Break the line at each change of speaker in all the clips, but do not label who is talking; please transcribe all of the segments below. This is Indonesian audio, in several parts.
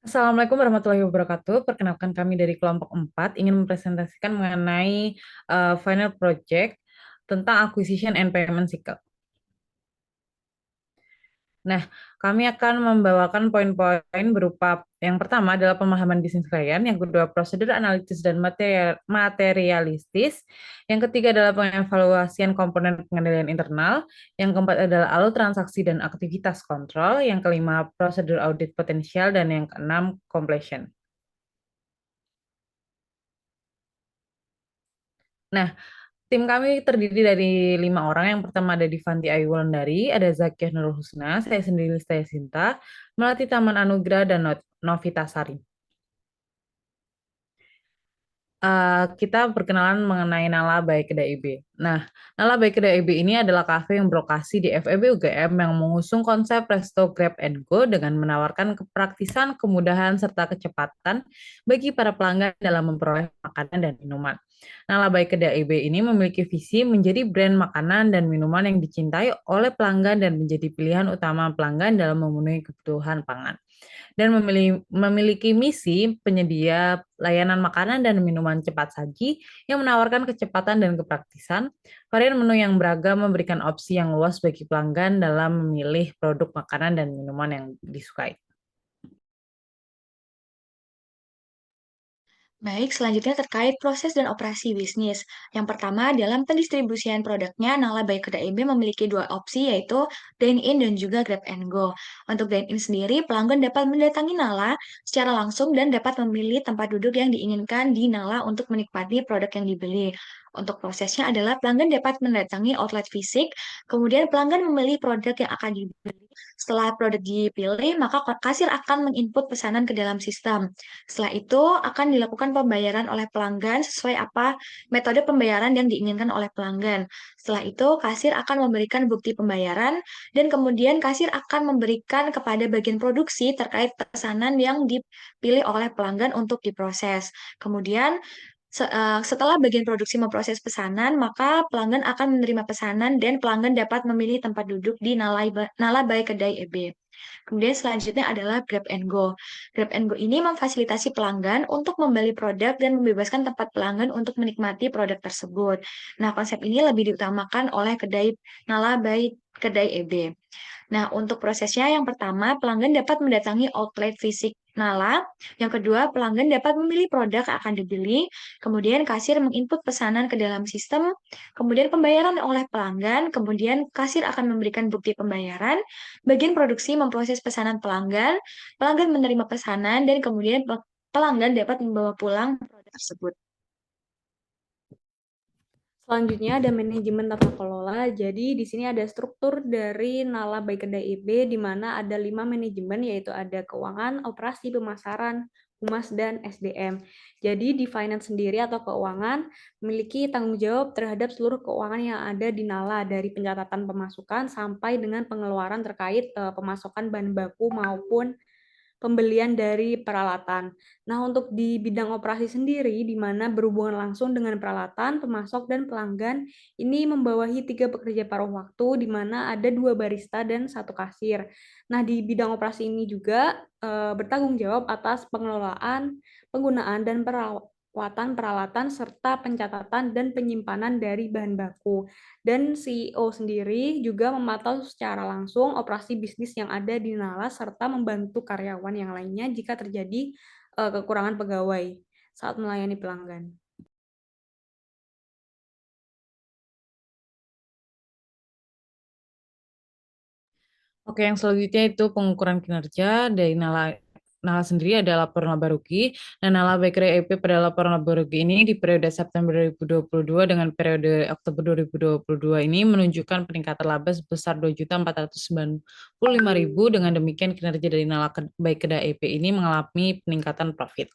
Assalamualaikum warahmatullahi wabarakatuh. Perkenalkan kami dari kelompok 4 ingin mempresentasikan mengenai final project tentang acquisition and payment cycle. Nah, kami akan membawakan poin-poin berupa yang pertama adalah pemahaman bisnis klien, yang kedua prosedur analitis dan materialistis, yang ketiga adalah pengevaluasian komponen pengendalian internal, yang keempat adalah alur transaksi dan aktivitas kontrol, yang kelima prosedur audit potensial, dan yang keenam completion. Nah, tim kami terdiri dari 5 orang. Yang pertama ada Divanti Ayu Wulandari, ada Zakiah Nurul Husna, saya sendiri Listaya Sinta, Melati Taman Anugrah, dan Novita Sari. Kita perkenalan mengenai Nala by Kedai IB. Nah, Nala by Kedai IB ini adalah kafe yang berlokasi di FEB UGM yang mengusung konsep Resto Grab and Go dengan menawarkan kepraktisan, kemudahan, serta kecepatan bagi para pelanggan dalam memperoleh makanan dan minuman. Nala by Kedai IB ini memiliki visi menjadi brand makanan dan minuman yang dicintai oleh pelanggan dan menjadi pilihan utama pelanggan dalam memenuhi kebutuhan pangan dan memiliki misi penyedia layanan makanan dan minuman cepat saji yang menawarkan kecepatan dan kepraktisan. Varian menu yang beragam memberikan opsi yang luas bagi pelanggan dalam memilih produk makanan dan minuman yang disukai.
Baik, selanjutnya terkait proses dan operasi bisnis. Yang pertama, dalam pendistribusian produknya, Nala by Kedai IB memiliki dua opsi, yaitu dine-in dan juga grab and go. Untuk dine-in sendiri, pelanggan dapat mendatangi Nala secara langsung dan dapat memilih tempat duduk yang diinginkan di Nala untuk menikmati produk yang dibeli. Untuk prosesnya adalah pelanggan dapat mendatangi outlet fisik, kemudian pelanggan memilih produk yang akan dibeli. Setelah produk dipilih, maka kasir akan menginput pesanan ke dalam sistem. Setelah itu akan dilakukan pembayaran oleh pelanggan sesuai apa metode pembayaran yang diinginkan oleh pelanggan. Setelah itu kasir akan memberikan bukti pembayaran dan kemudian kasir akan memberikan kepada bagian produksi terkait pesanan yang dipilih oleh pelanggan untuk diproses. Kemudian setelah bagian produksi memproses pesanan, maka pelanggan akan menerima pesanan dan pelanggan dapat memilih tempat duduk di Nala by Kedai EB. Kemudian selanjutnya adalah Grab and Go. Grab and Go ini memfasilitasi pelanggan untuk membeli produk dan membebaskan tempat pelanggan untuk menikmati produk tersebut. Nah, konsep ini lebih diutamakan oleh kedai Nala by Kedai EB. Nah, untuk prosesnya yang pertama, pelanggan dapat mendatangi outlet fisik Nala. Yang kedua, pelanggan dapat memilih produk yang akan dibeli. Kemudian kasir menginput pesanan ke dalam sistem. Kemudian pembayaran oleh pelanggan. Kemudian kasir akan memberikan bukti pembayaran. Bagian produksi memproses pesanan pelanggan. Pelanggan menerima pesanan dan kemudian pelanggan dapat membawa pulang produk tersebut.
Selanjutnya ada manajemen tata kelola. Jadi di sini ada struktur dari Nala by Kedai IB di mana ada 5 manajemen, yaitu ada keuangan, operasi, pemasaran, humas, dan SDM. Jadi di finance sendiri atau keuangan memiliki tanggung jawab terhadap seluruh keuangan yang ada di Nala, dari pencatatan pemasukan sampai dengan pengeluaran terkait pemasokan bahan baku maupun pembelian dari peralatan. Nah, untuk di bidang operasi sendiri, di mana berhubungan langsung dengan peralatan, pemasok, dan pelanggan, ini membawahi 3 pekerja paruh waktu, di mana ada 2 barista dan 1 kasir. Nah, di bidang operasi ini juga bertanggung jawab atas pengelolaan, penggunaan, dan perawatan peralatan, serta pencatatan dan penyimpanan dari bahan baku. Dan CEO sendiri juga memantau secara langsung operasi bisnis yang ada di Nala serta membantu karyawan yang lainnya jika terjadi kekurangan pegawai saat melayani pelanggan.
Oke, yang selanjutnya itu pengukuran kinerja dari Nala sendiri ada laporan laba rugi. Dan Nala Bakery EP pada laporan laba rugi ini di periode September 2022 dengan periode Oktober 2022 ini menunjukkan peningkatan laba sebesar 2.495.000. Dengan demikian kinerja dari Nala Bakery EP ini mengalami peningkatan profit.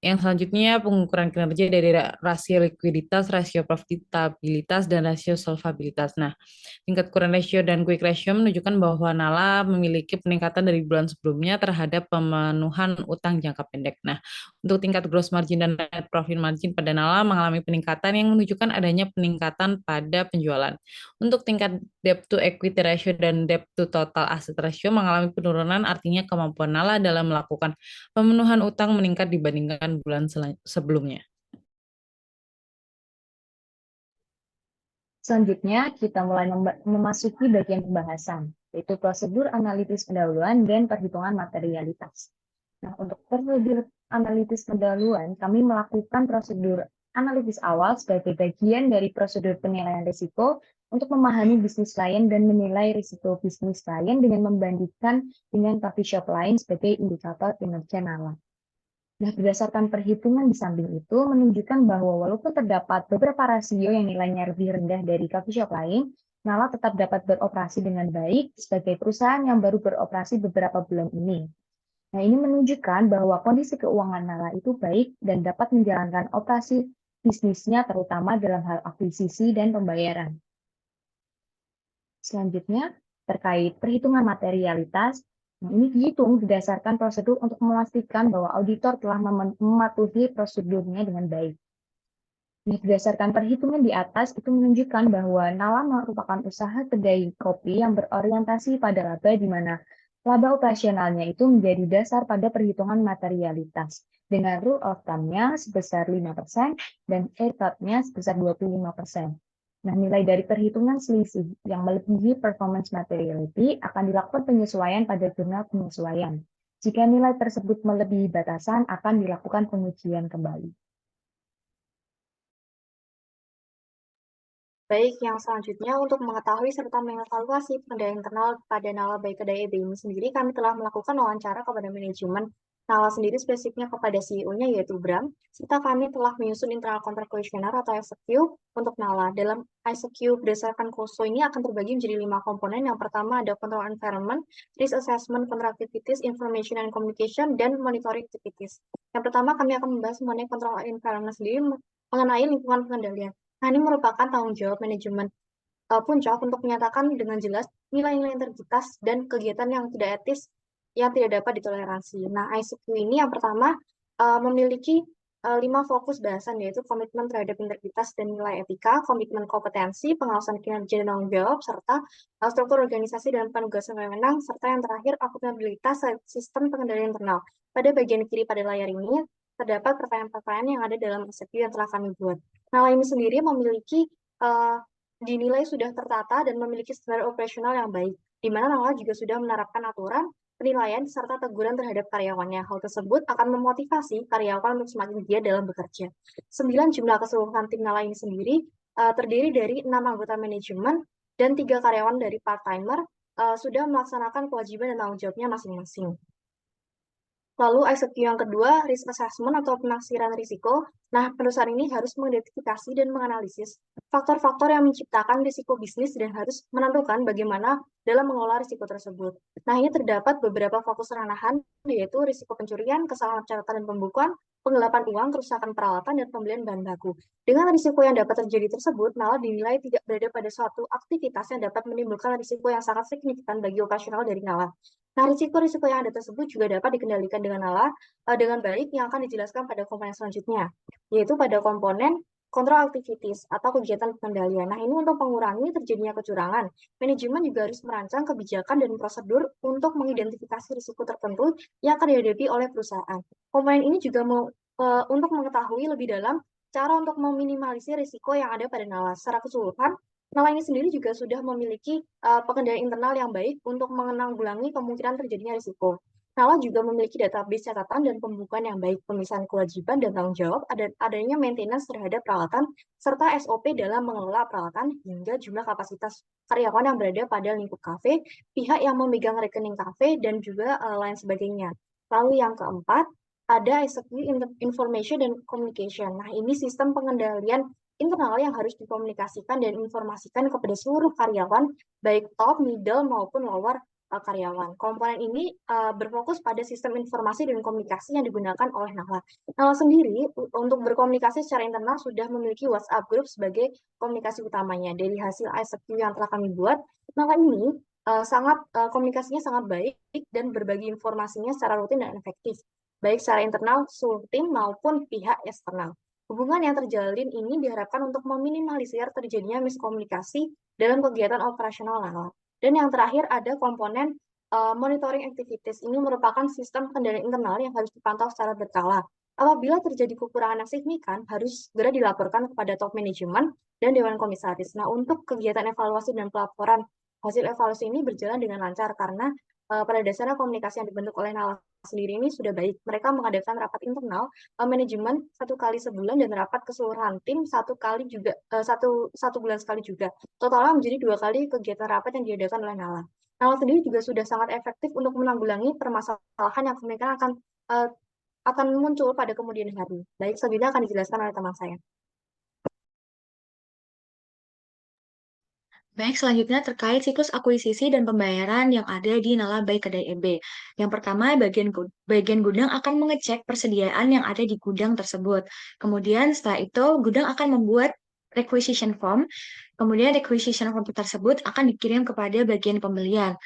Yang selanjutnya pengukuran kinerja dari rasio likuiditas, rasio profitabilitas, dan rasio solvabilitas. Nah, tingkat current ratio dan quick ratio menunjukkan bahwa Nala memiliki peningkatan dari bulan sebelumnya terhadap pemenuhan utang jangka pendek. Nah, Untuk tingkat gross margin dan net profit margin pada Nala mengalami peningkatan yang menunjukkan adanya peningkatan pada penjualan. Untuk tingkat debt to equity ratio dan debt to total asset ratio mengalami penurunan, artinya kemampuan Nala dalam melakukan pemenuhan utang meningkat dibandingkan bulan sebelumnya.
Selanjutnya, kita mulai memasuki bagian pembahasan, yaitu prosedur analitis pendahuluan dan perhitungan materialitas. Nah, untuk prosedur analitis pendahuluan, kami melakukan prosedur analitis awal sebagai bagian dari prosedur penilaian risiko untuk memahami bisnis klien dan menilai risiko bisnis klien dengan membandingkan dengan coffee shop lain sebagai indikator kinerja Nala. Nah, berdasarkan perhitungan di samping itu menunjukkan bahwa walaupun terdapat beberapa rasio yang nilainya lebih rendah dari coffee shop lain, Nala tetap dapat beroperasi dengan baik sebagai perusahaan yang baru beroperasi beberapa bulan ini. Nah, ini menunjukkan bahwa kondisi keuangan Nala itu baik dan dapat menjalankan operasi bisnisnya terutama dalam hal akuisisi dan pembayaran. Selanjutnya, terkait perhitungan materialitas, ini dihitung berdasarkan prosedur untuk memastikan bahwa auditor telah mematuhi prosedurnya dengan baik. Nah, berdasarkan perhitungan di atas, itu menunjukkan bahwa Nala merupakan usaha kedai kopi yang berorientasi pada laba, di mana laba operasionalnya itu menjadi dasar pada perhitungan materialitas, dengan rule of thumb-nya sebesar 5% dan ETOT-nya sebesar 25%. Nah, nilai dari perhitungan selisih yang melebihi performance materiality akan dilakukan penyesuaian pada jurnal penyesuaian. Jika nilai tersebut melebihi batasan, akan dilakukan pengujian kembali. Baik, yang selanjutnya untuk mengetahui serta mengevaluasi pengendalian internal pada Nala baik kedai EB ini sendiri, kami telah melakukan wawancara kepada manajemen Nala sendiri spesifiknya kepada CEO-nya yaitu Bram, serta kami telah menyusun internal contract questionnaire atau ISQ untuk Nala. Dalam ISQ berdasarkan KOSO ini akan terbagi menjadi 5 komponen. Yang pertama ada control environment, risk assessment, control activities, information and communication, dan monitoring activities. Yang pertama kami akan membahas mengenai control environment sendiri mengenai lingkungan pengendalian. Nah, ini merupakan tanggung jawab manajemen puncak untuk menyatakan dengan jelas nilai-nilai integritas dan kegiatan yang tidak etis yang tidak dapat ditoleransi. Nah, ICQ ini yang pertama memiliki 5 fokus bahasan, yaitu komitmen terhadap integritas dan nilai etika, komitmen kompetensi, pengawasan kinerja dan tanggung jawab, serta struktur organisasi dan penugasan wewenang, serta yang terakhir akuntabilitas sistem pengendalian internal. Pada bagian kiri pada layar ini terdapat pertanyaan-pertanyaan yang ada dalam ICQ yang telah kami buat. Nala ini sendiri memiliki dinilai sudah tertata dan memiliki standar operasional yang baik, di mana Nala juga sudah menerapkan aturan, penilaian, serta teguran terhadap karyawannya. Hal tersebut akan memotivasi karyawan untuk semakin giat dalam bekerja. 9 jumlah keseluruhan tim Nala ini sendiri terdiri dari 6 anggota manajemen dan 3 karyawan dari part-timer sudah melaksanakan kewajiban dan tanggung jawabnya masing-masing. Lalu ICQ yang kedua, risk assessment atau penafsiran risiko. Nah, perusahaan ini harus mengidentifikasi dan menganalisis faktor-faktor yang menciptakan risiko bisnis dan harus menentukan bagaimana dalam mengelola risiko tersebut. Nah, ini terdapat beberapa fokus ranah, yaitu risiko pencurian, kesalahan catatan dan pembukuan, penggelapan uang, kerusakan peralatan, dan pembelian bahan baku. Dengan risiko yang dapat terjadi tersebut, Nala dinilai tidak berada pada suatu aktivitas yang dapat menimbulkan risiko yang sangat signifikan bagi operasional dari Nala. Nah, risiko-risiko yang ada tersebut juga dapat dikendalikan dengan Nala dengan baik yang akan dijelaskan pada komponen selanjutnya, yaitu pada komponen control activities atau kegiatan pengendalian. Nah, ini untuk mengurangi terjadinya kecurangan. Manajemen juga harus merancang kebijakan dan prosedur untuk mengidentifikasi risiko tertentu yang akan dihadapi oleh perusahaan. Komponen ini juga untuk mengetahui lebih dalam cara untuk meminimalisir risiko yang ada pada Nala. Secara keseluruhan, Nala ini sendiri juga sudah memiliki pengendalian internal yang baik untuk menanggulangi kemungkinan terjadinya risiko. Nala juga memiliki database catatan dan pembukuan yang baik, pemisahan kewajiban dan tanggung jawab, adanya maintenance terhadap peralatan, serta SOP dalam mengelola peralatan hingga jumlah kapasitas karyawan yang berada pada lingkup kafe, pihak yang memegang rekening kafe, dan juga lain sebagainya. Lalu yang keempat, ada information dan communication. Nah, ini sistem pengendalian internal yang harus dikomunikasikan dan informasikan kepada seluruh karyawan, baik top, middle, maupun lower karyawan. Komponen ini berfokus pada sistem informasi dan komunikasi yang digunakan oleh Nala. Nala sendiri untuk berkomunikasi secara internal sudah memiliki WhatsApp group sebagai komunikasi utamanya. Dari hasil ISQ yang telah kami buat, Nala ini komunikasinya sangat baik dan berbagi informasinya secara rutin dan efektif.
baik secara internal, seluruh tim, maupun pihak eksternal. Hubungan yang terjalin ini diharapkan untuk meminimalisir terjadinya miskomunikasi dalam kegiatan operasional NALA. Dan yang terakhir ada komponen monitoring activities. Ini merupakan sistem kendali internal yang harus dipantau secara berkala. Apabila terjadi kekurangan yang signifikan, harus segera dilaporkan kepada top manajemen dan Dewan Komisaris. Nah, untuk kegiatan evaluasi dan pelaporan hasil evaluasi ini berjalan dengan lancar karena pada dasarnya komunikasi yang dibentuk oleh NALA sendiri ini sudah baik. Mereka mengadakan rapat internal manajemen 1 kali sebulan dan rapat keseluruhan tim 1 kali juga satu bulan sekali juga. Totalnya menjadi 2 kali kegiatan rapat yang diadakan oleh NALA. NALA sendiri juga sudah sangat efektif untuk menanggulangi permasalahan yang kemungkinan akan muncul pada kemudian hari. Baik, selanjutnya akan dijelaskan oleh teman saya.
Baik, selanjutnya terkait siklus akuisisi dan pembayaran yang ada di Nala by Kedai EB. Yang pertama, bagian gudang akan mengecek persediaan yang ada di gudang tersebut. Kemudian setelah itu, gudang akan membuat requisition form. Kemudian requisition form tersebut akan dikirim kepada bagian pembelian.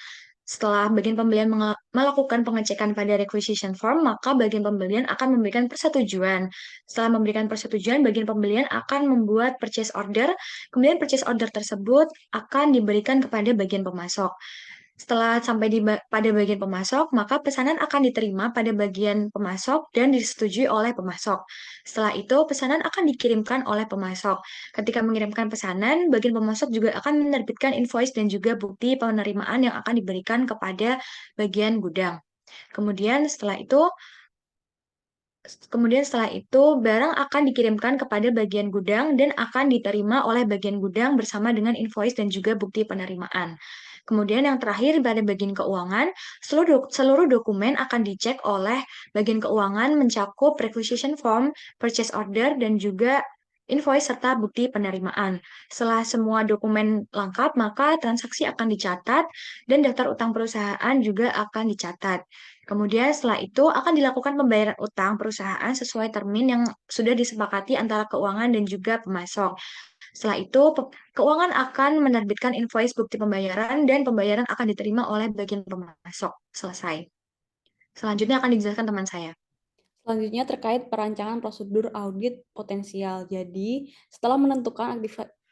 Setelah bagian pembelian melakukan pengecekan pada requisition form, maka bagian pembelian akan memberikan persetujuan. Setelah memberikan persetujuan, bagian pembelian akan membuat purchase order. Kemudian purchase order tersebut akan diberikan kepada bagian pemasok. Setelah sampai pada bagian pemasok, maka pesanan akan diterima pada bagian pemasok dan disetujui oleh pemasok. Setelah itu, pesanan akan dikirimkan oleh pemasok. Ketika mengirimkan pesanan, bagian pemasok juga akan menerbitkan invoice dan juga bukti penerimaan yang akan diberikan kepada bagian gudang. Kemudian setelah itu, barang akan dikirimkan kepada bagian gudang dan akan diterima oleh bagian gudang bersama dengan invoice dan juga bukti penerimaan. Kemudian yang terakhir pada bagian keuangan, seluruh dokumen akan dicek oleh bagian keuangan mencakup requisition form, purchase order, dan juga invoice serta bukti penerimaan. Setelah semua dokumen lengkap, maka transaksi akan dicatat dan daftar utang perusahaan juga akan dicatat. Kemudian setelah itu akan dilakukan pembayaran utang perusahaan sesuai termin yang sudah disepakati antara keuangan dan juga pemasok. Setelah itu, keuangan akan menerbitkan invoice bukti pembayaran dan pembayaran akan diterima oleh bagian pemasok. Selesai. Selanjutnya akan dijelaskan teman saya.
Selanjutnya terkait perancangan prosedur audit potensial. Jadi, setelah menentukan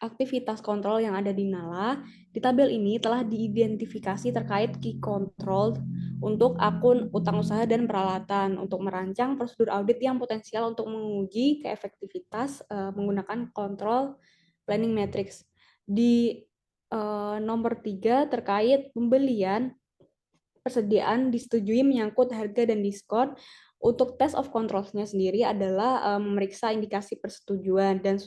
aktivitas kontrol yang ada di NALA, di tabel ini telah diidentifikasi terkait key control untuk akun utang usaha dan peralatan untuk merancang prosedur audit yang potensial untuk menguji keefektivitas menggunakan kontrol planning matrix. Di nomor 3 terkait pembelian persediaan disetujui menyangkut harga dan diskon. Untuk test of controls-nya sendiri adalah memeriksa indikasi persetujuan dan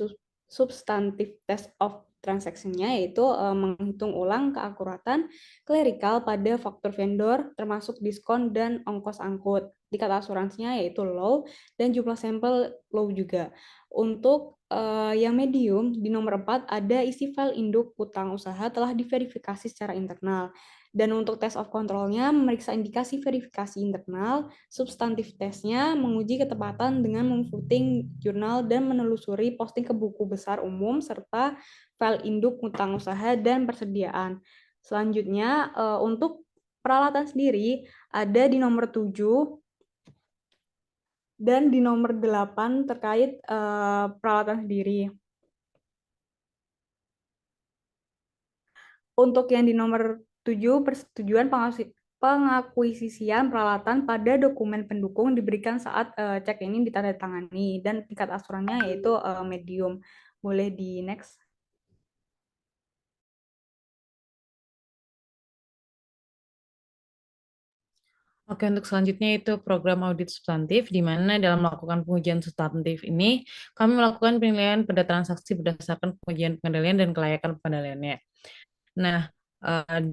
substantif test of transaction-nya yaitu menghitung ulang keakuratan klerikal pada faktur vendor termasuk diskon dan ongkos angkut. Tingkat asuransinya yaitu low dan jumlah sampel low juga. Untuk yang medium di nomor 4 ada isi file induk utang usaha telah diverifikasi secara internal. Dan untuk test of control-nya memeriksa indikasi verifikasi internal, substantif tesnya menguji ketepatan dengan memfooting jurnal dan menelusuri posting ke buku besar umum serta file induk utang usaha dan persediaan. Selanjutnya untuk peralatan sendiri ada di nomor 7 dan di nomor 8 terkait peralatan sendiri. Untuk yang di nomor 7, persetujuan pengakuisisian peralatan pada dokumen pendukung diberikan saat cek ini ditandatangani dan tingkat asuransinya yaitu medium. Boleh di next.
Oke, untuk selanjutnya itu program audit substantif, di mana dalam melakukan pengujian substantif ini, kami melakukan penilaian pada transaksi berdasarkan pengujian pengendalian dan kelayakan pengendaliannya. Nah,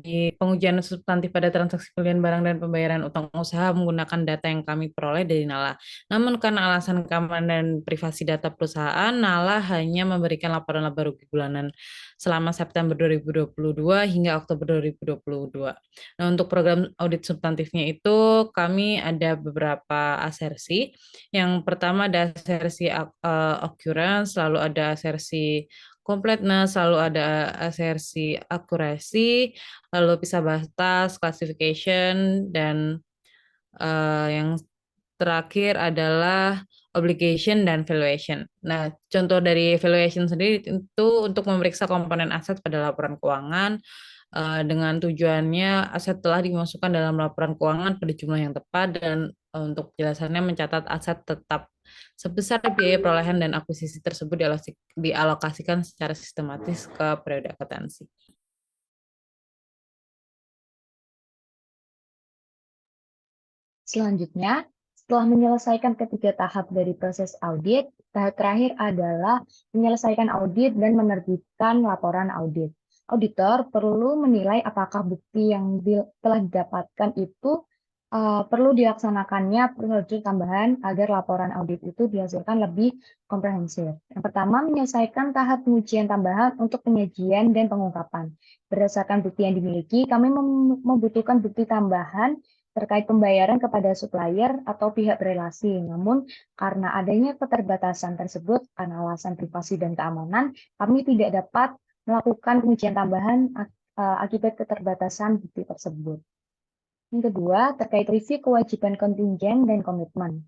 di pengujian substantif pada transaksi pembelian barang dan pembayaran utang usaha menggunakan data yang kami peroleh dari NALA. Namun karena alasan keamanan dan privasi data perusahaan, NALA hanya memberikan laporan laba rugi bulanan selama September 2022 hingga Oktober 2022. Nah, untuk program audit substantifnya itu kami ada beberapa asersi. Yang pertama ada asersi occurrence, lalu ada asersi completeness, selalu ada asersi akurasi, lalu pisah batas, classification, dan yang terakhir adalah obligation dan valuation. Nah, contoh dari valuation sendiri itu untuk memeriksa komponen aset pada laporan keuangan dengan tujuannya aset telah dimasukkan dalam laporan keuangan pada jumlah yang tepat dan untuk penjelasannya mencatat aset tetap sebesar biaya perolehan dan akuisisi tersebut dialokasikan secara sistematis ke periode akuntansi.
Selanjutnya, setelah menyelesaikan ketiga tahap dari proses audit, tahap terakhir adalah menyelesaikan audit dan menerbitkan laporan audit. Auditor perlu menilai apakah bukti yang telah didapatkan itu perlu dilaksanakannya prosedur tambahan agar laporan audit itu dihasilkan lebih komprehensif. Yang pertama, menyelesaikan tahap pengujian tambahan untuk penyajian dan pengungkapan. Berdasarkan bukti yang dimiliki, kami membutuhkan bukti tambahan terkait pembayaran kepada supplier atau pihak berelasi. Namun, karena adanya keterbatasan tersebut, karena alasan privasi dan keamanan, kami tidak dapat melakukan pengujian tambahan akibat keterbatasan bukti tersebut. Yang kedua, terkait review kewajiban kontingen dan komitmen.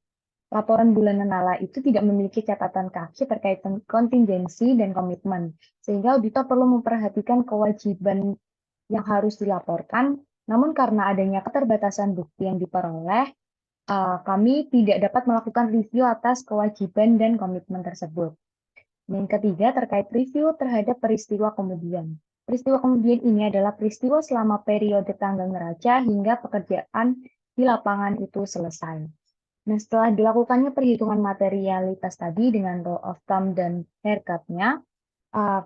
Laporan bulanan Nala itu tidak memiliki catatan kaki terkait kontingensi dan komitmen, sehingga auditor perlu memperhatikan kewajiban yang harus dilaporkan. Namun karena adanya keterbatasan bukti yang diperoleh, kami tidak dapat melakukan review atas kewajiban dan komitmen tersebut. Yang ketiga, terkait review terhadap peristiwa kemudian. Peristiwa kemudian ini adalah peristiwa selama periode tanggal neraca hingga pekerjaan di lapangan itu selesai. Nah, setelah dilakukannya perhitungan materialitas tadi dengan rule of thumb dan haircut-nya,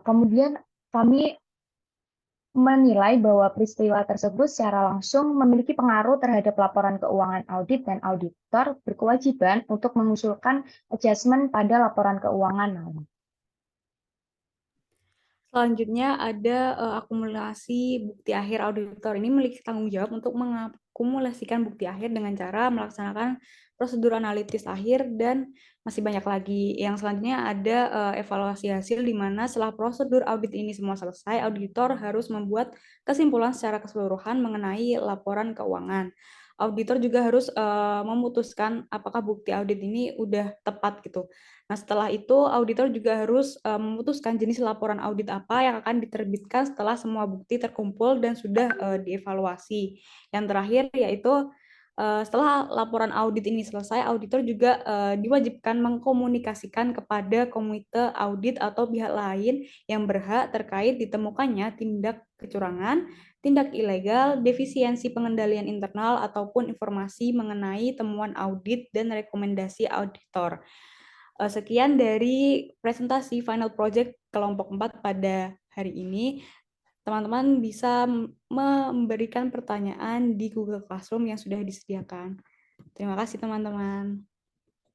kemudian kami menilai bahwa peristiwa tersebut secara langsung memiliki pengaruh terhadap laporan keuangan audit dan auditor berkewajiban untuk mengusulkan adjustment pada laporan keuangan.
Selanjutnya ada akumulasi bukti akhir. Auditor ini memiliki tanggung jawab untuk mengakumulasikan bukti akhir dengan cara melaksanakan prosedur analitis akhir dan masih banyak lagi. Yang selanjutnya ada evaluasi hasil di mana setelah prosedur audit ini semua selesai, auditor harus membuat kesimpulan secara keseluruhan mengenai laporan keuangan. Auditor juga harus memutuskan apakah bukti audit ini udah tepat gitu. Nah, setelah itu auditor juga harus memutuskan jenis laporan audit apa yang akan diterbitkan setelah semua bukti terkumpul dan sudah dievaluasi. Yang terakhir yaitu setelah laporan audit ini selesai, auditor juga diwajibkan mengkomunikasikan kepada komite audit atau pihak lain yang berhak terkait ditemukannya tindak kecurangan, tindak ilegal, defisiensi pengendalian internal, ataupun informasi mengenai temuan audit dan rekomendasi auditor. Sekian dari presentasi final project kelompok 4 pada hari ini. Teman-teman bisa memberikan pertanyaan di Google Classroom yang sudah disediakan. Terima kasih teman-teman.